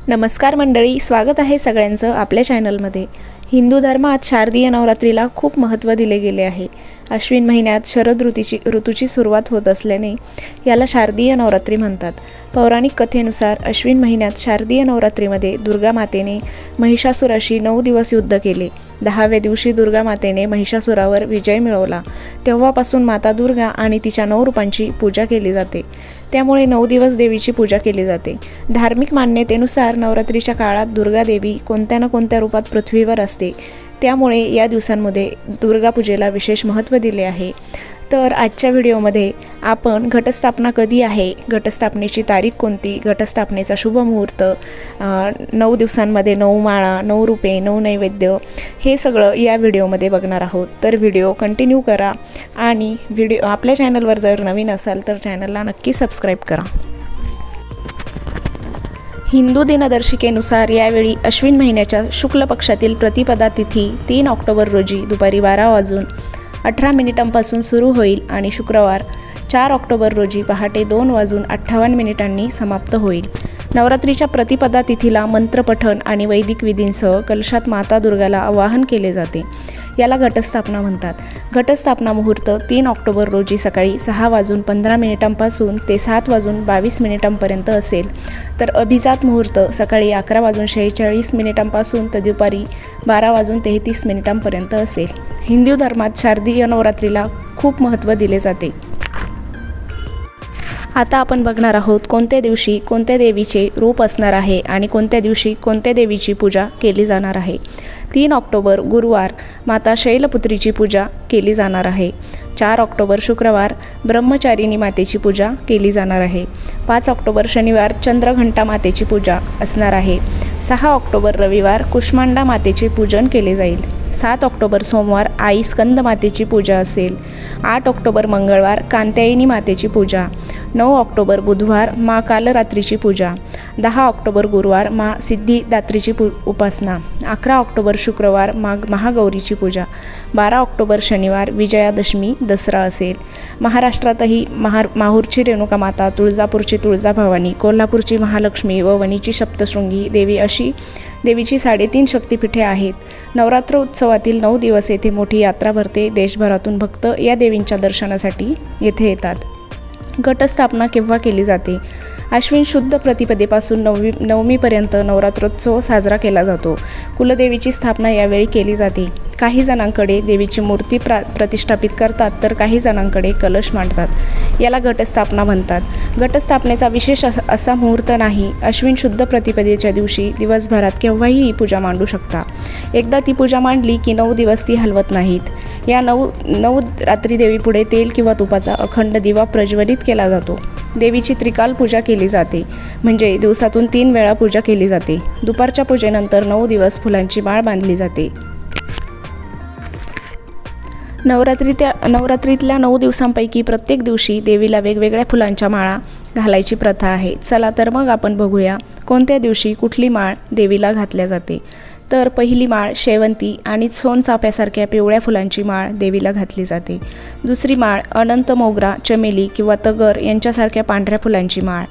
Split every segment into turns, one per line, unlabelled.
नमस्कार मंडळी, स्वागत आहे सगळ्यांचं आपल्या चॅनलमध्ये। हिंदू धर्मात शारदीय नवरात्रीला खूप महत्त्व दिले गेले आहे। अश्विन महिन्यात शरद ऋतूची सुरुवात होत असल्याने याला शारदीय नवरात्री म्हणतात। पौराणिक कथेनुसार अश्विन महिन्यात शारदीय नवरात्रीमध्ये दुर्गा मातेने महिषासुराशी 9 दिवस युद्ध केले। 10व्या दिवशी दुर्गा मातेने महिषासुरावर विजय मिळवला। तेव्हापासून माता दुर्गा आणि तिच्या 9 रूपांची पूजा केली जाते। त्यामुळे 9 दिवस देवीची पूजा केली जाते। धार्मिक मान्यतेनुसार नवरात्रीच्या काळात दुर्गा देवी कोणत्या ना कोणत्या रूपात पृथ्वीवर असते। त्यामुळे या दिवसांमध्ये दुर्गा पूजेला विशेष महत्त्व दिले आहे। तर आजच्या व्हिडिओमध्ये आपण घटस्थापना कधी आहे, घटस्थापनेची तारीख कोणती, घटस्थापनेचा शुभ मुहूर्त, 9 दिवसांमध्ये 9 माळा, 9 रूपे, 9 नैवेद्य हे सगळं या व्हिडिओमध्ये बघणार आहोत। तर व्हिडिओ कंटिन्यू करा आणि आपल्या चॅनलवर जर नवीन असाल तर चॅनलला नक्की सबस्क्राईब करा। हिंदू दिनदर्शिकेनुसार यावेळी अश्विन महिन्याच्या शुक्ल पक्षातील प्रतिपदा तिथी 3 ऑक्टोबर रोजी दुपारी 12:18 सुरू होईल आणि शुक्रवार 4 ऑक्टोबर रोजी पहाटे 2:58 समाप्त होईल। नवरात्रीच्या प्रतिपदा तिथीला मंत्रपठण आणि वैदिक विधींसह कलशात माता दुर्गाला आवाहन केले जाते। याला घटस्थापना म्हणतात। घटस्थापना मुहूर्त 3 ऑक्टोबर रोजी सकाळी 6:15 ते 7:22 असेल, तर अभिजात मुहूर्त सकाळी 11:46 ते दुपारी 12:33 असेल। हिंदू धर्मात शारदीय नवरात्रीला खूप महत्त्व दिले जाते। आता आपण बघणार आहोत कोणत्या दिवशी कोणत्या देवीचे रूप असणार आहे आणि कोणत्या दिवशी कोणत्या देवीची पूजा केली जाणार आहे। 3 ऑक्टोबर गुरुवार माता शैलपुत्रीची पूजा केली जाणार आहे। 4 ऑक्टोबर शुक्रवार ब्रह्मचारिणी मातेची पूजा केली जाणार आहे। 5 ऑक्टोबर शनिवार चंद्रघंटा मातेची पूजा असणार आहे। 6 ऑक्टोबर रविवार कुष्मांडा मातेचे पूजन केले जाईल। 7 ऑक्टोबर सोमवार आई स्कंद मातेची पूजा असेल। 8 ऑक्टोबर मंगळवार कांत्यायनी मातेची पूजा। 9 ऑक्टोबर बुधवार माँ कालरात्रीची पूजा। 10 ऑक्टोबर गुरुवार माँ सिद्धिदात्रीची उपासना। 11 ऑक्टोबर शुक्रवार माँ महागौरीची पूजा। 12 ऑक्टोबर शनिवार विजयादशमी दसरा असेल। महाराष्ट्रातही माहूरची रेणुका माता, तुळजापूरची तुळजाभवानी, कोल्हापूरची महालक्ष्मी व वणीची सप्तशृंगी देवी अशी देवीची 3.5 शक्तिपीठे आहेत। नवरात्र उत्सवातील 9 दिवस येथे मोठी यात्रा भरते। देशभरातून भक्त या देवींच्या दर्शनासाठी येथे येतात। घटस्थापना केव्हा केली जाते? अश्विन शुद्ध प्रतिपदेपासून नवमीपर्यंत नवरात्रोत्सव साजरा केला जातो। कुलदेवीची स्थापना यावेळी केली जाते। काही जणांकडे देवीची मूर्ती प्रतिष्ठापित करतात, तर काही जणांकडे कलश मांडतात। याला घटस्थापना म्हणतात। घटस्थापनेचा विशेष असा मुहूर्त नाही। अश्विन शुद्ध प्रतिपदेच्या दिवशी दिवसभरात केव्हाही ही पूजा मांडू शकता। एकदा ती पूजा मांडली की 9 दिवस ती हलवत नाहीत। या 9 रात्री देवीपुढे तेल किंवा तुपाचा अखंड दिवा प्रज्वलित केला जातो। देवीची त्रिकाल पूजा केली जाते, म्हणजे दिवसातून 3 वेळा पूजा केली जाते। दुपारच्या पूजेनंतर 9 दिवस फुलांची माळ बांधली जाते। नवरात्रीतल्या 9 दिवसांपैकी प्रत्येक दिवशी देवीला वेगवेगळ्या फुलांच्या माळा घालायची प्रथा आहे। चला तर मग आपण बघूया कोणत्या दिवशी कुठली माळ देवीला घातल्या जाते। तर पहिली माळ शेवंती आणि सोनचाफ्यासारख्या पिवळ्या फुलांची माळ देवीला घातली जाते। दुसरी माळ अनंत मोगरा, चमेली किंवा तगर यांच्यासारख्या पांढऱ्या फुलांची माळ।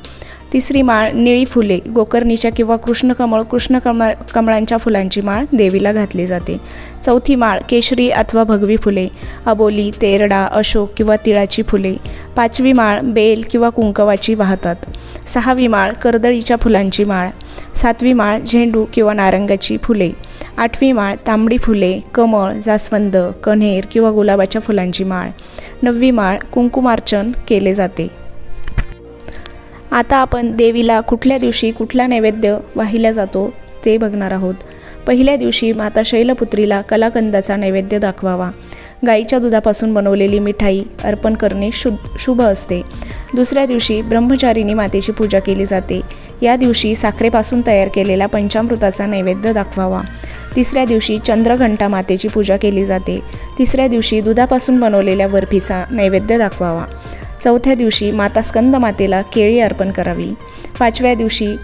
तिसरी माळ निळी फुले, गोकर्णीच्या किंवा कृष्णकमळांच्या फुलांची माळ देवीला घातली जाते। चौथी माळ केशरी अथवा भगवी फुले, अबोली, तेरडा, अशोक किंवा तिळाची फुले। 5वी माळ बेल किंवा कुंकवाची वाहतात। 6वी माळ कर्दळीच्या फुलांची माळ। 7वी माळ झेंडू किंवा नारंगाची फुले। 8वी माळ तांबडी फुले, कमळ, जास्वंद, कण्हेर किंवा गुलाबाच्या फुलांची माळ। 9वी माळ कुंकुमार्चन केले जाते। आता आपण देवीला कुठल्या दिवशी कुठला नैवेद्य वाहिला जातो ते बघणार आहोत। पहिल्या दिवशी माता शैलपुत्रीला कलाकंदाचा नैवेद्य दाखवावा। गाईच्या दुधापासून बनवलेली मिठाई अर्पण करणे शुभ असते। दुसऱ्या दिवशी ब्रह्मचारिणी मातेची पूजा केली जाते। या दिवशी साखरेपासून तयार केलेला पंचामृताचा नैवेद्य दाखवावा। तिसऱ्या दिवशी चंद्रघंटा मातेची पूजा केली जाते। तिसऱ्या दिवशी दुधापासून बनवलेल्या बर्फीचा नैवेद्य दाखवावा। चौथ्या दिवशी माता स्कंद मातेला केळी अर्पण करावी। 5व्या दिवशी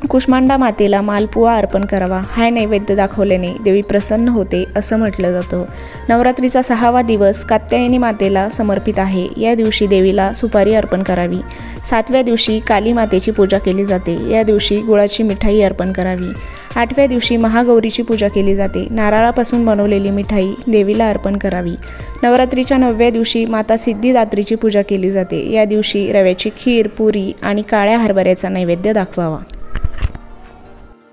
कुष्मांडा मातेला मालपुआ अर्पण करावा। हा नैवेद्य दाखवल्याने देवी प्रसन्न होते असं म्हटलं जातं। नवरात्रीचा 6वा दिवस कात्यायनी मातेला समर्पित आहे। या दिवशी देवीला सुपारी अर्पण करावी। 7व्या दिवशी काली मातेची पूजा केली जाते, या दिवशी गुळाची मिठाई अर्पण करावी। 8व्या दिवशी महागौरीची पूजा केली जाते, नारळापासून बनवलेली मिठाई देवीला अर्पण करावी। नवरात्रीच्या 9व्या दिवशी माता सिद्धिदात्रीची पूजा केली जाते, या दिवशी रव्याची खीर, पुरी आणि काळ्या हरभऱ्याचा नैवेद्य दाखवावा।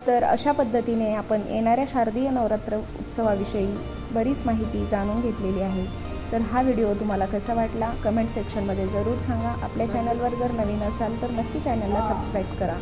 तर अशा पद्धतीने आपण येणाऱ्या शारदीय नवरात्र उत्सवाविषयी बरीच माहिती जाणून घेतलेली आहे। तर हा व्हिडिओ तुम्हाला कसा वाटला कमेंट सेक्शनमध्ये जरूर सांगा। आपल्या चॅनलवर जर नवीन असाल तर नक्की चॅनलला सबस्क्राईब करा।